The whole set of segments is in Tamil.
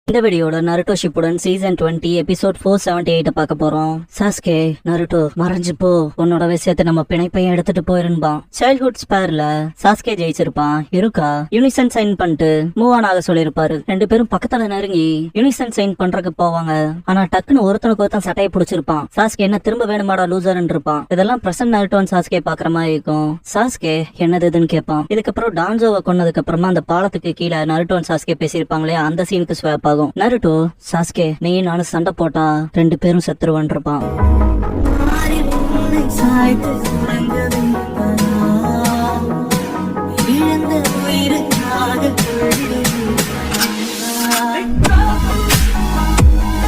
இந்த வீடியோட நருட்டோ ஷிப்புடன் சீசன் 20 எபிசோட் 478 பார்க்க போறோம். சாஸ்கே, நருட்டோ மறைஞ்சு போ, உன்னோட விஷயத்தை நம்ம பிணைப்பையும் எடுத்துட்டு போயிருந்தான். சைல்ட்ஹுட் ஸ்பேர்ல சாஸ்கே ஜெயிச்சிருப்பான். இருக்கா யூனிசன் சைன் பண்ணிட்டு மூவ் ஆன் ஆக சொல்லிருப்பாரு. ரெண்டு பேரும் பக்கத்துல நெருங்கி யூனிசன் சைன் பண்றதுக்கு போவாங்க. ஆனா டக்குன்னு ஒருத்தனுக்கு ஒருத்தன் சட்டையை பிடிச்சிருப்பான். சாஸ்கே என்ன திரும்ப வேணுமாடா லூசர்ன்னு இருப்பான். இதெல்லாம் பிரசன்ட் நருட்டோன்னு சாஸ்கே பாக்குற மாதிரி இருக்கும். சாஸ்கே என்னது இதுன்னு கேட்பான். இதுக்கப்புறம் டான்ஜோவை கொன்னதுக்கு அப்புறமா அந்த பாலத்துக்கு கீழே நருட்டோன்னு சாஸ்கே பேசியிருப்பாங்களே, அந்த சீனுக்கு ஸ்வாப் ஆகும். நருட்டோ, சாஸ்கே நீ நானும் சண்டை போட்டா ரெண்டு பேரும் செத்துருவான் இருப்பான்.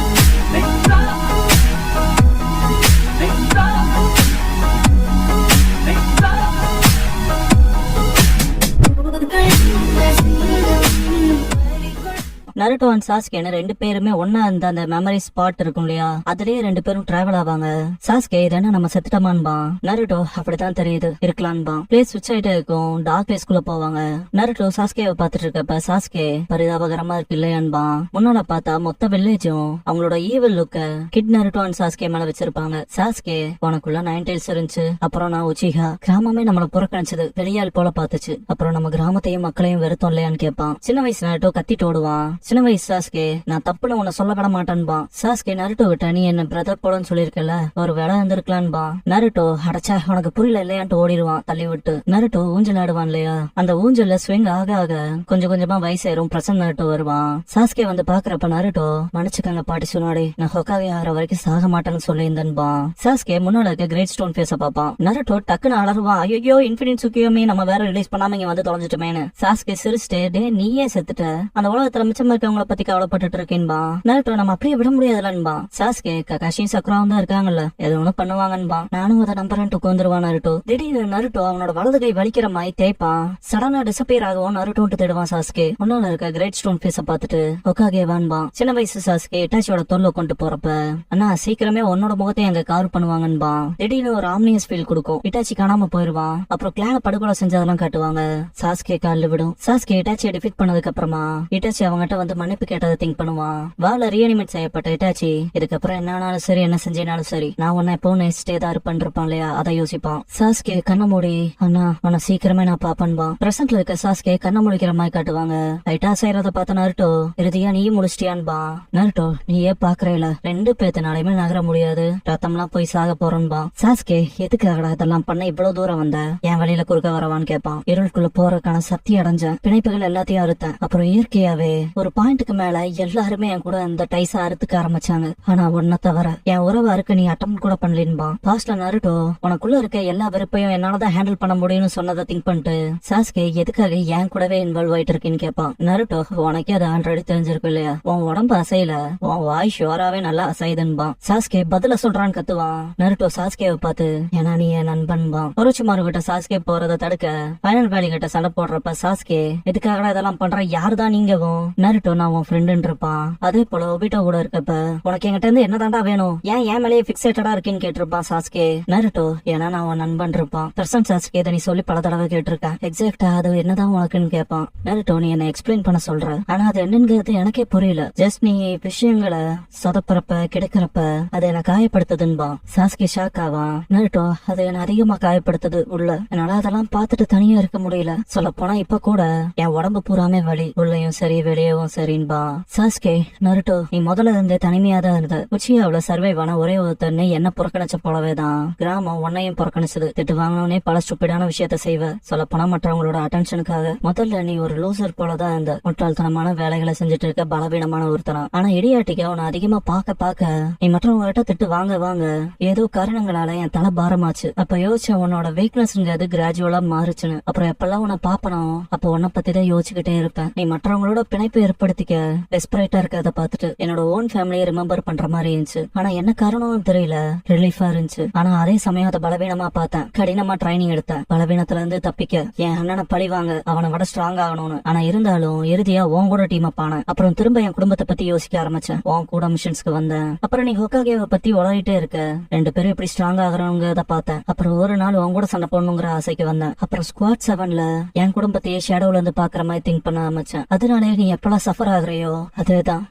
நருட்டோ அண்ட் சாஸ்கேன்னு ரெண்டு பேருமே ஒன்னா இருந்த அந்த மெமரி ஸ்பாட் இருக்கும் இல்லையா, அதுலயே ரெண்டு பேரும் டிராவல் ஆவாங்க. சாஸ்கே இதென்ன நம்ம செத்துட்டமான்பான். நருட்டோ அப்படித்தான் தெரியுது, இருக்கலான்பான். பிளேஸ் ஸ்விட்ச் ஆயிட்டே இருக்கும். டார்க் பிளேஸ்குள்ள போவாங்க. நருட்டோ சாஸ்கேவை பாத்துட்டு இருக்கப்ப சாஸ்கே பரிதாபகரமா இருக்கு இல்லையான்பான். முன்னால பார்த்தா மொத்த வில்லேஜும் அவங்களோட ஈவில் லுக்க கிட் நருட்டோ அண்ட் சாஸ்கே மேல வச்சிருப்பாங்க. சாஸ்கே, உனக்குள்ள 9 tails இருந்துச்சு, அப்புறம் நான் உச்சிஹா, கிராமமே நம்மள புறக்கணிச்சது, வெளியால் போல பாத்துச்சு, அப்புறம் நம்ம கிராமத்தையும் மக்களையும் வெறுத்தோம் இல்லையான்னு கேட்பான். சின்ன வயசு நருட்டோ கத்திட்டு ஓடுவான். சின்ன வயசு சாஸ்கே, நான் தப்புன்னு உன்னை சொல்ல விட மாட்டேன்பான். சாஸ்கே, நருட்டோ விட்ட நீ என்ன பிரதர் போலன்னு சொல்லிருக்கல, ஒரு வேலை இருந்திருக்கலான்பான். நருட்டோ, அடைச்சா உனக்கு புரியல இல்லையான்ட்டு ஓடிடுவான் தள்ளி விட்டு. நருட்டோ ஊஞ்சல் ஆடுவான் இல்லையா, அந்த ஊஞ்சல்ல ஸ்விங் ஆக ஆக கொஞ்சம் கொஞ்சமா வயசாயிரும். பிரசன்ட் நருட்டோ வருவான். சாஸ்கே வந்து பாக்குறப்ப நருட்டோ, மன்னிச்சுக்கங்க பாட்டி சொன்னாடே, நான் ஹொக்காவே ஆகிற வரைக்கும் சாக மாட்டேன்னு சொல்லியிருந்தேன்பான். சாஸ்கே முன்னால இருக்க கிரேட் ஸ்டோன் ஃபேஸ பாப்பான். நருட்டோ டக்குன்னு அலறுவான். ஐயோ, இன்ஃபினிட் சுக்கியோமே நம்ம வேற ரிலீஸ் பண்ணாம இங்க வந்து தொலைஞ்சிட்டோமேனு. சாஸ்கே சிரிச்சிட்டே, டே நீயே செத்துட்ட, அந்த உலகத்துல மிச்சம் இருக்கவங்கள பத்தி கவலைப்பட்டு இருக்கேன்பா. நருட்டோ, நம்ம அப்படியே விட முடியாதுலன்பா. சாஸ்கே, ககாஷியும் சக்ராவும் தான் இருக்காங்கல்ல, எது ஒண்ணு பண்ணுவாங்கன்பா. நானும் அதை நம்புறேன்ட்டு உட்காந்துருவான் நருட்டோ. திடீர்னு நருட்டோ அவனோட வலது கை வலிக்கிற மாதிரி தேய்ப்பான். சடனா டிசப்பியர் ஆகவும் நருட்டோ தேடுவான். சாஸ்கே முன்னால இருக்க கிரேட் ஸ்டோன் ஃபேஸ பாத்துட்டு ஒக்காகே வான்பான். சின்ன வயசு சாஸ்கே இட்டாச்சியோட தொல்லை கொண்டு போறப்ப, அண்ணா சீக்கிரமே உன்னோட முகத்தை அங்க கார் பண்ணுவாங்கன்பா. திடீர்னு ஒரு ஆம்னியஸ் ஃபீல் கொடுக்கும். இட்டாச்சி காணாம போயிருவான். அப்புறம் கிளான படுகொலை செஞ்சதெல்லாம் காட்டுவாங்க. சாஸ்கே காலில் விடும். சாஸ்கே இட்டாச்சியை டிஃபீட் பண்ணதுக்கு அப்புறமா இட்டாச்சி அவங்ககிட்ட வந்து மன்னிப்பு கேட்டதை திங்க் பண்ணுவான். வாழ ரீஅனிமேட் செய்யப்பட்ட இட்டாச்சி, இதுக்கப்புறம் என்னாலும் சரி என்ன செஞ்சேனாலும் சரி நான் உன்னை எப்போ நெக்ஸ்ட் ஏதாவது இருப்பான் இல்லையா, அதை யோசிப்பான். சாஸ்கே கண்ண மூடி, அண்ணா உன்னை சீக்கிரமே நான் பாப்பன்பான். பிரசன்ட்ல இருக்க சாஸ்கே கண்ண முடிக்கிற மாதிரி காட்டுவாங்க. லைட்டா செய்யறத பார்த்த நருட்டோ, இறுதியா நீ முடிச்சிட்டியான்பா. நருட்டோ, நீயே பாக்குறேல, ரெண்டு பேத்துனாலையுமே நகர முடியாது, ரத்தம்லாம் போய் சாக போறோன்பா. சாஸ்கே, எதுக்காகடா இதெல்லாம் பண்ண இவ்வளவு தூரம் வந்த, என் வழியில குறுக்க வரவான்னு கேட்பான். இருளுக்குள்ள போறதுக்கான சக்தி அடைஞ்சேன், பிணைப்புகள் எல்லாத்தையும் அறுத்தேன், அப்புறம் இயற்கையாவே ஒரு பாயிண்ட்டுக்கு மேல எல்லாருமே என் கூட அந்த டைஸ அறுத்துக்க ஆரம்பிச்சாங்க. ஆனா ஒன்ன தவிர என் உறவு அறுக்க நீ அட்டம் கூட பண்ணலின்பா. பாஸ்ட்ல நருட்டோ, உனக்குள்ள இருக்க எல்லா வெறுப்பையும் என்னாலதான் ஹேண்டில் பண்ண முடியும்னு சொன்னதை திங்க் பண்ணிட்டு சாஸ்கே எதுக்காக என் கூடவே இன்வால்வ் ஆயிட்டு இருக்கேன்னு கேட்பான். நருட்டோ, உனக்கே அது ஆல்ரெடி தெரிஞ்சிருக்கும் இல்லையா, உன் உடம்பு அசையில, உன் வாய் ஷோராவே நல்லா அசைதுன்பான். சாஸ்கே பதில சொல்றான்னு கத்துவான். நருட்டோ சாஸ்கேவை பார்த்து, ஏன்னா நீ என் நண்பன்பான். ஒருச்சுமாரு கிட்ட சாஸ்கே போறதை தடுக்க ஃபைனல் வேலி கிட்ட சண்டை போடுறப்ப சாஸ்கே, எதுக்காக இதெல்லாம் பண்ற, யாருதான் நீங்கவும். நருட்டோ, நான் உன் ஃப்ரெண்டுன்னு இருப்பான். அதே போல ஒபிட்டோ கூட இருக்கப்ப, உனக்கு என்கிட்ட இருந்து என்னதாண்டா வேணும், ஏன் என் மேலேயே பிக்ஸேட்டடா இருக்கேன்னு கேட்டிருப்பான் சாஸ்கே. நருட்டோ, ஏன்னா நான் உன் நண்பன் இருப்பான். பிரசன்ட் சாஸ்கே, இதை நீ சொல்லி பல தடவை கேட்டிருக்கேன், எக்ஸாக்டா அது என்னதான் உனக்குன்னு கேட்பான். நருட்டோ, நீ என்ன எக்ஸ்பிளைன் பண்ண சொல்ற, ஆனா அது என்னங்கிறது எனக்கே புரியல, ஜஸ்ட் நீ விஷயங்களை சொதப்புறப்ப கிடைக்கிறப்ப அது என்ன காயப்படுத்துதுன்பா. சாஸ்கே ஷாக் ஆவான். நருட்டோ, அது என்ன அதிகமா காயப்படுத்துது உள்ள, என்னால அதெல்லாம் பார்த்துட்டு தனியா இருக்க முடியல, சொல்ல போனா இப்ப கூட என் உடம்பு பூராமே வலி, உள்ளயும் சரி வெளியவும் சரின்பா. சாஸ்கே, நருட்டோ, நீ முதல்ல இருந்தே தனிமையா தான் இருந்த, உச்சியாவுல சர்வைவான ஒரே ஒருத்தன்னு என்ன புறக்கணிச்ச போலவேதான் கிராமம் உன்னையும் புறக்கணிச்சது. திட்டு வாங்கினே பல ஸ்டூபிடான விஷயத்த செய்வ, சொல்ல போனா மற்றவங்களோட அட்டென்ஷனுக்காக. முதல்ல நீ ஒரு லூசர் போலதான் இருந்த, முட்டாள்தனமான வேலைகளை செஞ்சுட்டு இருக்க பலவீனமான ஒருத்தனா. ஆனா இடியாட்டிக்க உன்னை அதிகமா பாக்க பாக்க நீ மற்றவங்க கிட்ட திட்டு வாங்க வாங்க ஏதோ காரணங்களால என் தலை பாரமாச்சு. அப்ப யோசிச்ச உன்னோட வீக்னஸ்ங்கிறது கிராஜுவலா மாறுச்சுன்னு. அப்புறம் எப்பெல்லாம் உன்னை பாப்பனும் அப்ப உன்னை பத்தி தான் யோசிச்சுக்கிட்டே இருப்பேன். நீ மற்றவங்களோட பிணைப்பு ஏற்படுத்திக்க டெஸ்பரேட்டா இருக்கிறத பார்த்துட்டு என்னோட ஓன் ஃபேமிலியை ரிமெம்பர் பண்ற மாதிரி இருந்துச்சு. ஆனா என்ன காரணம்னு தெரியல, ரிலீஃபா இருந்துச்சு. ஆனா அதே சமயம் அதை பலவீனமா பார்த்தேன். கடினமா ட்ரைனிங் எடுத்தேன், பலவீனத்துல இருந்து தப்பிக்க, என் அண்ணனை பழி வாங்க, அவனை விட ஸ்ட்ராங் ஆகணும்னு. ஆனா இருந்தாலும் இறுதியா உன் கூட டீம் அப் ஆனேன். அப்புறம் திரும்ப என் குடும்பத்தை பத்தி யோசிக்க ஆரம்பிச்சேன், உன் கூட மிஷன்ஸ்க்கு வந்தேன். அப்புறம் நீ ஹொக்காகேவை பத்தி உளறிட்டே இருக்க, ரெண்டு பேரும் எப்படி ஸ்ட்ராங் ஆகிறவங்கிறத பார்த்தேன். அப்புறம் ஒரு நாள் உன் கூட சண்டை போடணுங்கிற ஆசைக்கு வந்தேன். அப்புறம் ஸ்குவாட் 7ல என் குடும்பத்தையே ஷேடோல இருந்து பாக்குற மாதிரி திங்க் பண்ண ஆரம்பிச்சேன். அதனாலே நீ எப்பெல்லாம் சஃபர் ஆகுறியோ அதேதான்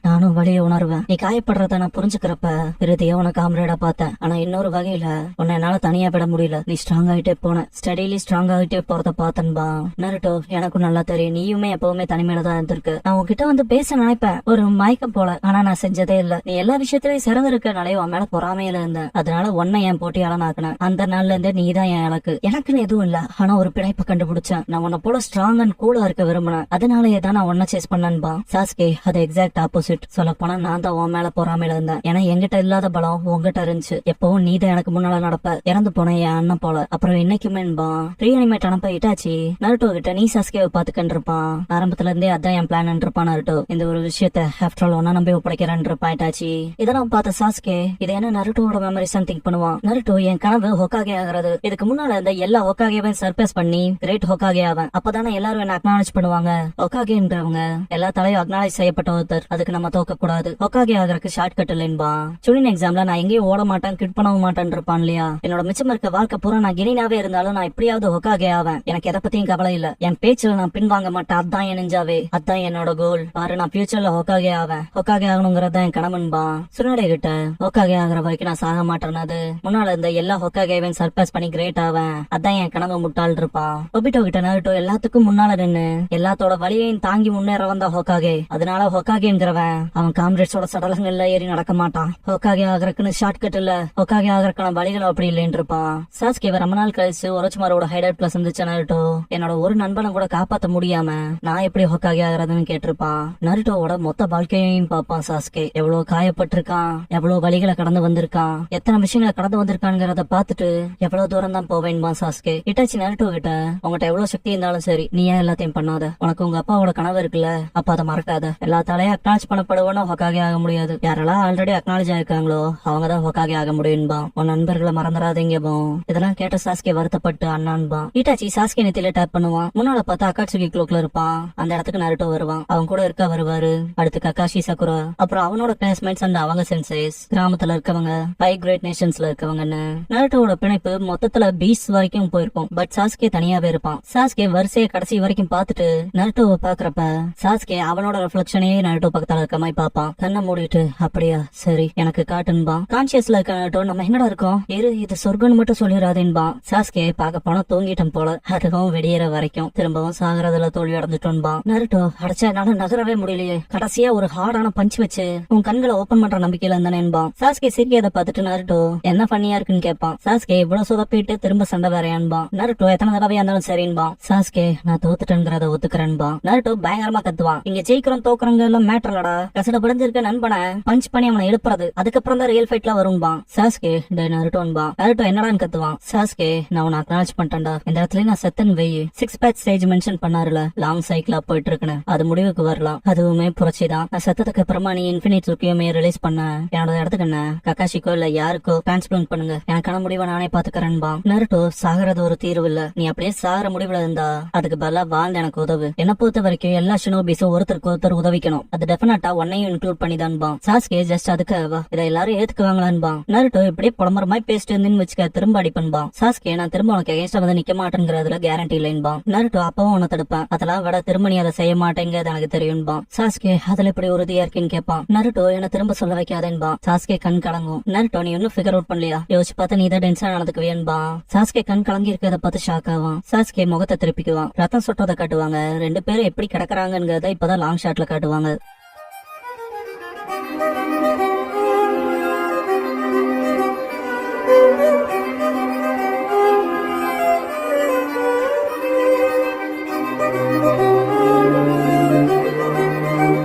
நானும் வழிய உணர்வேன். நீ காயப்படுறத நான் புரிஞ்சுக்கிறப்ப இறுதியா உனக்கு காம்ரேடா பார்த்தேன். ஆனா இன்னொரு வகையில உன்னை என்னால தனியா விட முடியல. நீ ஸ்ட்ராங் ஆகிட்டே போன, ஸ்டடிலி ஸ்ட்ராங் ஆகிட்டே போறத பார்த்தன்பா. நருட்டோ எனக்கும் நல்லா தெரியும் நீயுமே எப்பவுமே தனிமையில தான் இருந்திருக்கு. நான் உன்கிட்ட வந்து பேச நினைப்பேன் ஒரு மயக்கம் போல, ஆனா நான் செஞ்சதே இல்ல. நீ எல்லா விஷயத்திலயும் சிறந்திருக்கனாலே உன் மேல பொறாமையில இருந்தேன். அதனால உன்னை என் போட்டியாளன் ஆக்கினேன். அந்த நாள்ல இருந்தே நீ தான் என் இலக்கு. எனக்குன்னு எதுவும் இல்ல, ஆனா ஒரு பிழைப்ப கண்டுபிடிச்சேன். நான் உன்னை போல ஸ்ட்ராங் அண்ட் கூலா இருக்க விரும்பினேன். அதனாலயே தான் நான் உன்னை சேஸ் பண்ணன்பா. சாஸ்கே அது எக்ஸாக்ட் ஆப்போசிட். சொல்ல போனா நான் தான் உன் மேல பொறாமையில இருந்தேன். ஏன்னா என்கிட்ட இல்லாத பலம் உங்ககிட்ட இருந்துச்சு. எப்பவும் நீ தான் எனக்கு முன்னால நடப்ப. இறந்து போன என் அண்ணன் போல. அப்புறம் இன்னைக்குமேன்பா ரீஅனிமேட் அனுப்ப இட்டாச்சி நருட்டோ கிட்ட நீ சாஸ்கேவை பாத்துக்கன்னு இருப்பான். ஆரம்பத்துல இருந்தே அதான் என் பிளான் இருப்பான். நருட்டோ இந்த ஒரு விஷயத்த ஆஃப்டர் ஆல் ஒன்னா நம்பி ஒப்படைக்கிறேன் இருப்பான். இட்டாச்சி இதெல்லாம் பார்த்த சாஸ்கே இது என்ன நருட்டோட மெமரிஸ் திங்க் பண்ணுவான். நருட்டோ என் கனவு ஹொக்காகே ஆகிறது. இதுக்கு முன்னால இந்த எல்லா ஹொக்காகேவையும் சர்ப்ரைஸ் பண்ணி கிரேட் ஹொக்காகே ஆவேன். அப்பதானே எல்லாரும் என்ன அக்னாலேஜ் பண்ணுவாங்க. ஹொக்காகேன்றவங்க எல்லா தலையும் அக்னாலேஜ் செய்யப்பட்ட ஒருத்தர். அதுக்கு நம்ம தோக்க கூடாது. ஹொக்காகே ஆகிறதுக்கு ஷார்ட் கட் இல்லைன்பா. சுனின் எக்ஸாம்ல நான் எங்கேயும் ஓட மாட்டேன் கிட் பண்ணவும் மாட்டேன் இருப்பான் இல்லையா. என்னோட மிச்சம் இருக்க வாழ்க்கை பூரா நான் கினினாவே இருந்தாலும் நான் எப்படியாவது ஹொக்காகே ஆவேன். எனக்கு எதை பத்தியும் கவலை இல்ல. என் பேச்சுல நான் பின்வாங்க மாட்டேன். அதான் என் நெஞ்சாவே. அதான் என்னோட கோல். பாரு நான் ஃபியூச்சர்ல ஹொக்காகே ஆவேன். ஹொக்காகே ஆகணுங்கிறதா என் கனவுன்பா. சுனாடே கிட்ட ஹொக்காகே ஆகிற வரைக்கும் நான் சாக மாட்டேனது. முன்னால இருந்த எல்லா ஹொக்காகேவையும் சர்ப்ரைஸ் பண்ணி கிரேட் ஆவேன். அதான் என் கனவு முட்டாள் இருப்பான். ஒபிட்டோ கிட்ட நருட்டோ எல்லாத்துக்கும் முன்னால நின்னு எல்லாத்தோட வழியையும் தாங்கி முன்னேற வந்த ஹொக்காகே. அதனால ஹொக்காகேங்கிறவன் அவன் காம்ரேட்ஸோட சடலங்கள்ல ஏறி நடக்க மாட்டான். ஹொக்காகே ஆகிறதுக்குன்னு ஷார்ட் கட் இல்ல. ஹொக்காகே ஆகிறதுக்கான வழிகள் அப்படி இல்லைன்னு இருப்பான். சாஸ்கேவை ரொம்ப நாள் கழிச்சு ஒரோச்சிமாரோட ஹைலைட் பிளஸ் இருந்துச்சு நருட்டோ. என்னோட ஒரு நண்பனை கூட காப்பாத்த முடியாம நான் எப்படி ஹொக்காகே ஆகிறதுன்னு கேட்டிருப்பான். நருட்டோவோட மொத்த வாழ்க்கையையும் பார்ப்பான் சாஸ்கே. எவ்வளவு காயப்பட்டிருக்கான், எவ்வளவு வழிகளை கடந்து வந்திருக்கான், எத்தனை விஷயங்களை கடந்து வந்திருக்கான்ங்கிறத பாத்துட்டு எவ்வளவு தூரம் தான் போவேன்பா சாஸ்கே. இட்டாச்சி நருட்டோ கிட்ட உங்ககிட்ட எவ்வளவு சக்தி இருந்தாலும் சரி நீ ஏன் எல்லாத்தையும் பண்ணாத. உனக்கு உங்க அப்பாவோட கனவு இருக்குல்ல, அப்ப அதை மறக்காத. எல்லாத்தாலையும் அக்னாலேஜ் பண்ணப்படுவோன்னு ஹொக்காகே ஆக முடியாது. யாரெல்லாம் ஆல்ரெடி அக்னாலேஜ் ஆயிருக்காங்களோ அவங்கதான் ஹொக்காகே ஆக முடியும்பா. உன் நண்பர்களை மறந்துடாதீங்கபோ. இதெல்லாம் கேட்ட சாஸ்கே வருத்தப்பட்டு அண்ணான்பா. இட்டாச்சி சாஸ்கே நெத்தில டேப் பண்ணுவான். முன்னால பார்த்தா அக்காட்சுகி க்ளோக்ல இருப்பான். அந்த இடத்துக்கு நருட்டோ வருவான். அவன் கூட இருக்க வருவாரு. அடுத்து கக்காஷி சக்குரா, அப்புறம் அவனோட கிளாஸ்மேட்ஸ் அண்ட் அவங்க சென்சேஸ், கிராமத்துல இருக்கவங்க, 5 கிரேட் நேஷன்ஸ்ல இருக்கவங்கன்னு. நருட்டோட பிணைப்பு மொத்தத்துல பீச் வரைக்கும் போயிருக்கும். பட் சாஸ்கே தனியாவே இருப்பான். சாஸ்கே வரிசையை கடைசி வரைக்கும் பார்த்துட்டு நருட்டோவை பாக்குறப்ப சாஸ்கே அவனோட ரிஃப்ளெக்ஷனே நருட்டோ பக்கத்துல இருக்க மாதிரி பாப்பான். கண்ணை மூடிட்டு அப்படியா சரி எனக்கு காட்டுன்பா. கான்சியஸ்ல இருக்க நருட்டோ நம்ம எங்கடா இருக்கோம், இது சொர்க்கம்னு மட்டும் சொல்லிடாதேன்பா. சாஸ்கே பார்க்க போனா தூங்கிட்டும் போல. அதுவும் வெடியற வரைக்கும் திரும்பவும் சாகரதுல தோல்வி அடைஞ்சிட்டோன்பா. நருட்டோ அடைச்சா என்னால நகரவே முடியலையே. கடைசியா ஒரு ஹார்டான பஞ்ச் வச்சு உன் கண்களை ஓபன் பண்ற நம்பிக்கையில இருந்தானேன்பா. சாஸ்கே சிரிக்கிறத பார்த்துட்டு நருட்டோ என்ன பண்ணியா இருக்குன்னு கேட்பான். சாஸ்கே இவ்வளவு சொதப்பிட்டு திரும்ப சண்டை வேறையான்பா. நருட்டோ எத்தனை தடவையா இருந்தாலும் சரின்பா. சாஸ்கே நான் தோத்துட்டேங்கிறத ஒத்துக்கிறேன்பா. நருட்டோ பயங்கரமா கத்துவான். இங்க ஜெயிக்கிறோம் தோக்குறவங்க எல்லாம் மேட்டர் இல்லடா. கசட படைஞ்சிருக்க நண்பனை பஞ்ச் பண்ணி அவனை எழுப்புறது, அதுக்கப்புறம் தான் ரியல் ஃபைட்ல வரும்பா. சாஸ்கே டே நருட்டோன்பா. நருட்டோ என்னடான்னு கத்துவான். சாஸ்கே நான் உன்னை அக்னாலேஜ் பண்ணிட்டேன்டா. இந்த இடத்துல நான் செத்தன் வெய் 6 பேட்ச் ஸ்டேஜ் மென்ஷன் பண்ணாருல, லாங் சைக்கிளா போயிட்டு இருக்குன்னு. அது முடிவுக்கு வரலாம். அதுவுமே புரட்சிதான். நான் செத்ததுக்கு அப்புறமா நீ இன்ஃபினிட் சுக்கியுமே ரிலீஸ் பண்ண என்னோட இடத்துக்கு என்ன கக்காஷிக்கோ இல்ல யாருக்கோ டிரான்ஸ்பிளான்ட் பண்ணுங்க. எனக்கான முடிவை நானே பாத்துக்கிறேன்பா. நருட்டோ சாகிறது ஒரு தீர்வு இல்ல. நீ அப்படியே சாகிற முடிவுல இருந்தா அதுக்கு பதிலா வாழ்ந்து எனக்கு உதவு. என்ன பொறுத்த வரைக்கும் எல்லா ஷினோபிஸும் ஒருத்தருக்கு ஒருத்தர் உதவிக்கணும். அது டெஃபினட்டா உன்னையும் இன்க்ளூட் பண்ணிதான்பா. சாஸ்கே ஜஸ்ட் அதுக்காகவா இதை எல்லாரும் ஏத்துக்குவாங்களான்பா. நருட்டோ இப்படியே புலம்புற மாதிரி பேசிட்டு இருந்துன்னு வச்சுக்க திரும்ப அடிப்பன்பா. சாஸ்கே நான் திரும்ப உனக்கு எகேன்ஸ்டா வந்து நிக்க மாட்டேங்கிறதுல கேரண்டி இல்லைன்பா. நருட்டோ அப்பவும் உன்னை தடுப்பேன். அதெல்லாம் விட திரும்ப நீ அதை செய்ய மாட்டேங்கிறது எனக்கு தெரியும்பா. சாஸ்கே அதுல இப்படி உறுதியா இருக்கேன்னு கேட்பான். நருட்டோ என்ன திரும்ப சொல்ல வைக்காதேன்பா. சாஸ்கே கண் கலங்கும். நருட்டோ நீ இன்னும் ஃபிகர் அவுட் பண்ணலையா, யோசிச்சு பார்த்தா நீ தான் டென்ஷன் நடந்துக்குவேன்பா. சாஸ்கே கண் கலங்கி இருக்கிறத பார்த்து ஷாக் ஆவான். சாஸ்கே முகத்தை திருப்பிக்குவான். ரத்தம் சொட்டதை காட்டுவாங்க. 2 பேரும் எப்படி கிடக்குறாங்கிறத இப்பதான் லாங் ஷாட்ல காட்டுவாங்க.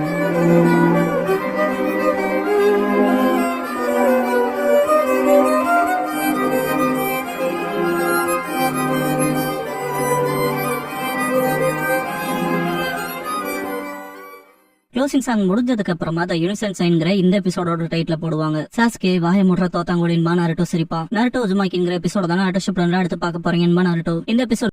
க்ளோசிங் சாங் முடிஞ்சதுக்கு அப்புறமா த யூனிசன் சைன்ங்கிற இந்த எபிசோடோட டைட்டில் போடுவாங்க. சாஸ்கே வாய முடுற தோத்தாங்கோடின்பா. நருட்டோ சிரிப்பா. நருட்டோ உசுமாக்கிங்கிற எபிசோட தானே அடுத்த ஷிப்ல எடுத்து பார்க்க போறீங்கன்பா. நருட்டோ இந்த எபிசோட்